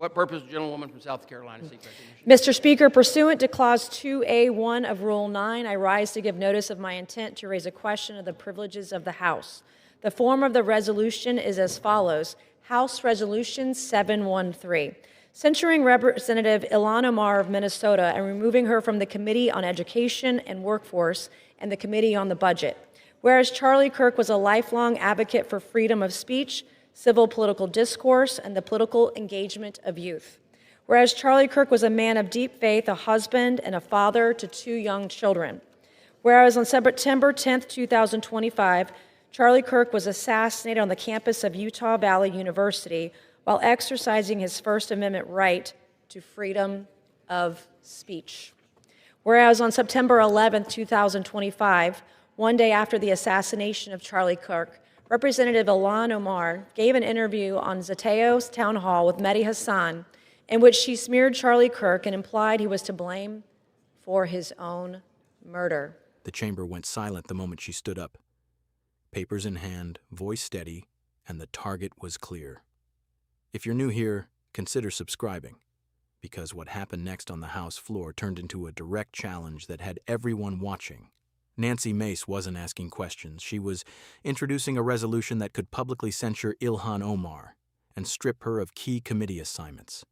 What purpose, gentlewoman from South Carolina, seek recognition? Mr. Speaker, pursuant to Clause 2A1 of Rule 9, I rise to give notice of my intent to raise a question of the privileges of the House. The form of the resolution is as follows. House Resolution 713, censuring Representative Ilhan Omar of Minnesota and removing her from the Committee on Education and Workforce and the Committee on the Budget. Whereas Charlie Kirk was a lifelong advocate for freedom of speech, civil political discourse, and the political engagement of youth. Whereas Charlie Kirk was a man of deep faith, a husband, and a father to 2 young children. Whereas on September 10, 2025, Charlie Kirk was assassinated on the campus of Utah Valley University while exercising his First Amendment right to freedom of speech. Whereas on September 11, 2025, one day after the assassination of Charlie Kirk, Representative Ilhan Omar gave an interview on Zateo's town hall with Mehdi Hassan in which she smeared Charlie Kirk and implied he was to blame for his own murder. The chamber went silent the moment she stood up. Papers in hand, voice steady, and the target was clear. If you're new here, consider subscribing, because what happened next on the House floor turned into a direct challenge that had everyone watching. Nancy Mace wasn't asking questions. She was introducing a resolution that could publicly censure Ilhan Omar and strip her of key committee assignments.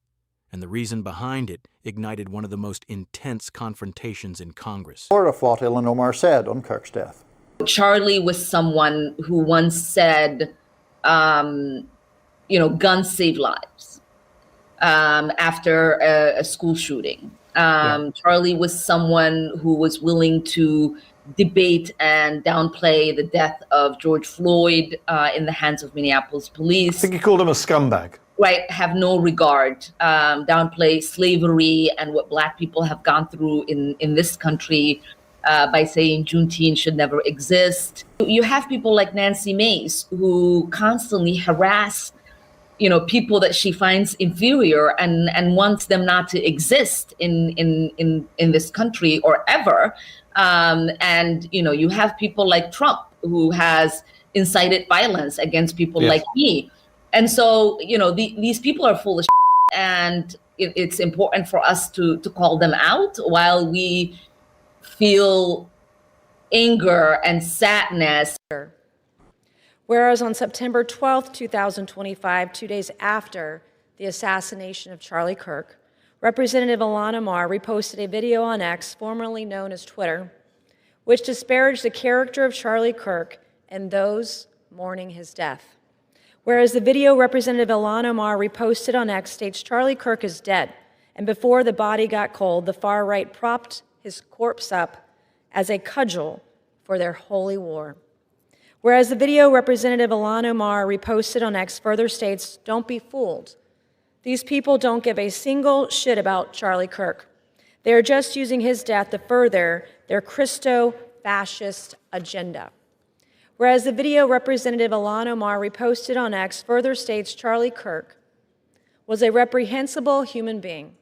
And the reason behind it ignited one of the most intense confrontations in Congress. Part of what Ilhan Omar said on Kirk's death. Charlie was someone who once said, guns save lives after a school shooting. Charlie was someone who was willing to debate and downplay the death of George Floyd in the hands of Minneapolis police. I think he called him a scumbag. Right, have no regard, downplay slavery and what Black people have gone through in this country by saying Juneteenth should never exist. You have people like Nancy Mace who constantly harass people that she finds inferior and wants them not to exist in this country or ever. And you have people like Trump who has incited violence against people like me. And so, these people are full of shit, and it's important for us to call them out while we feel anger and sadness. Whereas on September 12, 2025, 2 days after the assassination of Charlie Kirk, Representative Ilhan Omar reposted a video on X, formerly known as Twitter, which disparaged the character of Charlie Kirk and those mourning his death. Whereas the video Representative Ilhan Omar reposted on X states Charlie Kirk is dead, and before the body got cold, the far right propped his corpse up as a cudgel for their holy war. Whereas the video Representative Ilhan Omar reposted on X further states, don't be fooled. These people don't give a single shit about Charlie Kirk. They are just using his death to further their Christo-fascist agenda. Whereas the video Representative Ilhan Omar reposted on X further states Charlie Kirk was a reprehensible human being.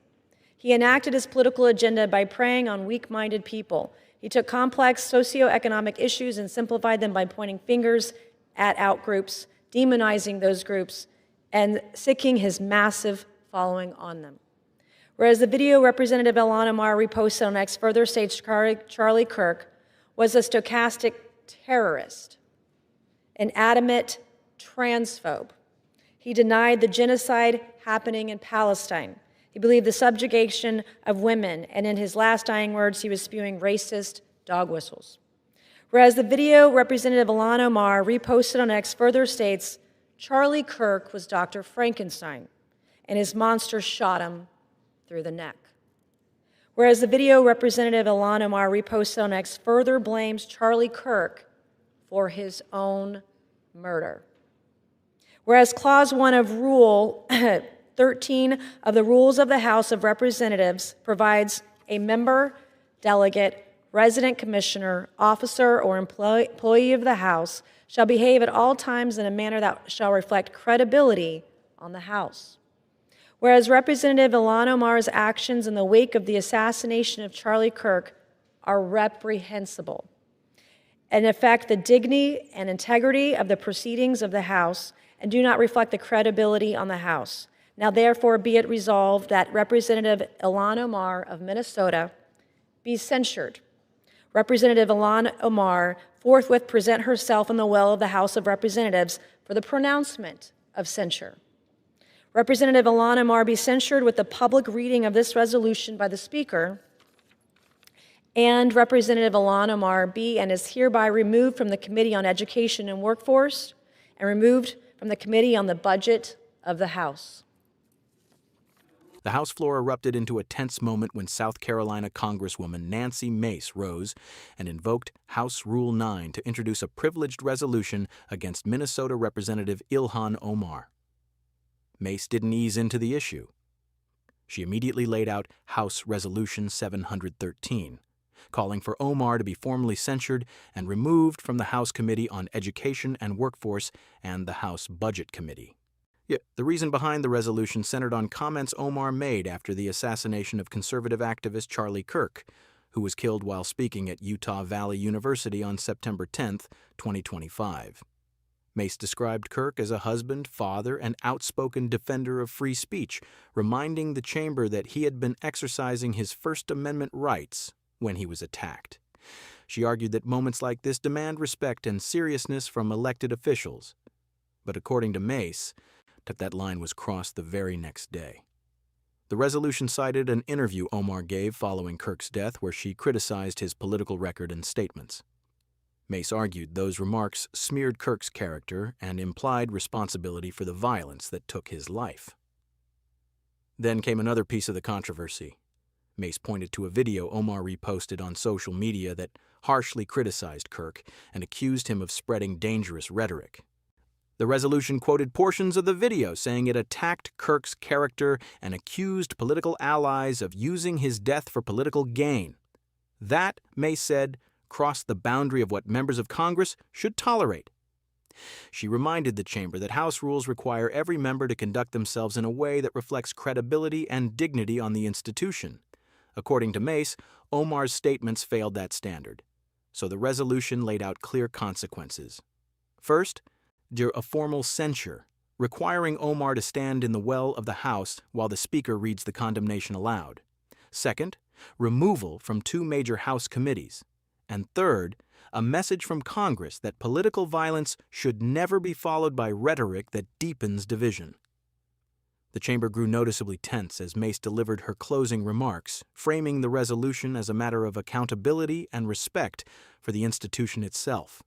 He enacted his political agenda by preying on weak-minded people. He took complex socioeconomic issues and simplified them by pointing fingers at outgroups, demonizing those groups, and sicking his massive following on them. Whereas the video Representative Ilhan Omar reposted on X further states Charlie Kirk was a stochastic terrorist, an adamant transphobe. He denied the genocide happening in Palestine. He believed the subjugation of women, and in his last dying words, he was spewing racist dog whistles. Whereas the video Representative Ilhan Omar reposted on X further states, Charlie Kirk was Dr. Frankenstein, and his monster shot him through the neck. Whereas the video Representative Ilhan Omar reposted on X further blames Charlie Kirk for his own murder. Whereas Clause 1 of Rule 13 of the Rules of the House of Representatives provides a member, delegate, resident commissioner, officer, or employee of the House shall behave at all times in a manner that shall reflect credibility on the House. Whereas Representative Ilhan Omar's actions in the wake of the assassination of Charlie Kirk are reprehensible and affect the dignity and integrity of the proceedings of the House and do not reflect the credibility on the House. Now therefore be it resolved that Representative Ilhan Omar of Minnesota be censured. Representative Ilhan Omar forthwith present herself in the well of the House of Representatives for the pronouncement of censure. Representative Ilhan Omar be censured with the public reading of this resolution by the Speaker, and Representative Ilhan Omar be and is hereby removed from the Committee on Education and Workforce and removed from the Committee on the Budget of the House. The House floor erupted into a tense moment when South Carolina Congresswoman Nancy Mace rose and invoked House Rule 9 to introduce a privileged resolution against Minnesota Representative Ilhan Omar. Mace didn't ease into the issue. She immediately laid out House Resolution 713, calling for Omar to be formally censured and removed from the House Committee on Education and Workforce and the House Budget Committee. Yet the reason behind the resolution centered on comments Omar made after the assassination of conservative activist Charlie Kirk, who was killed while speaking at Utah Valley University on September 10, 2025. Mace described Kirk as a husband, father, and outspoken defender of free speech, reminding the chamber that he had been exercising his First Amendment rights when he was attacked. She argued that moments like this demand respect and seriousness from elected officials. But according to Mace, that line was crossed the very next day. The resolution cited an interview Omar gave following Kirk's death where she criticized his political record and statements. Mace argued those remarks smeared Kirk's character and implied responsibility for the violence that took his life. Then came another piece of the controversy. Mace pointed to a video Omar reposted on social media that harshly criticized Kirk and accused him of spreading dangerous rhetoric. The resolution quoted portions of the video saying it attacked Kirk's character and accused political allies of using his death for political gain. That, Mace said, crossed the boundary of what members of Congress should tolerate. She reminded the chamber that House rules require every member to conduct themselves in a way that reflects credibility and dignity on the institution. According to Mace, Omar's statements failed that standard. So the resolution laid out clear consequences. First, a formal censure, requiring Omar to stand in the well of the House while the Speaker reads the condemnation aloud. Second, removal from 2 major House committees. And third, a message from Congress that political violence should never be followed by rhetoric that deepens division. The chamber grew noticeably tense as Mace delivered her closing remarks, framing the resolution as a matter of accountability and respect for the institution itself.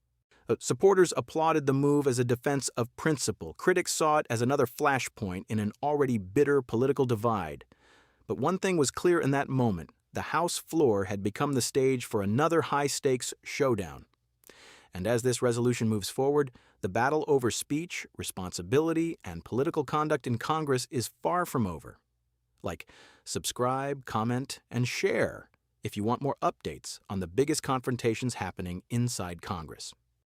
Supporters applauded the move as a defense of principle. Critics saw it as another flashpoint in an already bitter political divide. But one thing was clear in that moment. The House floor had become the stage for another high-stakes showdown. And as this resolution moves forward, the battle over speech, responsibility, and political conduct in Congress is far from over. Subscribe, comment, and share if you want more updates on the biggest confrontations happening inside Congress.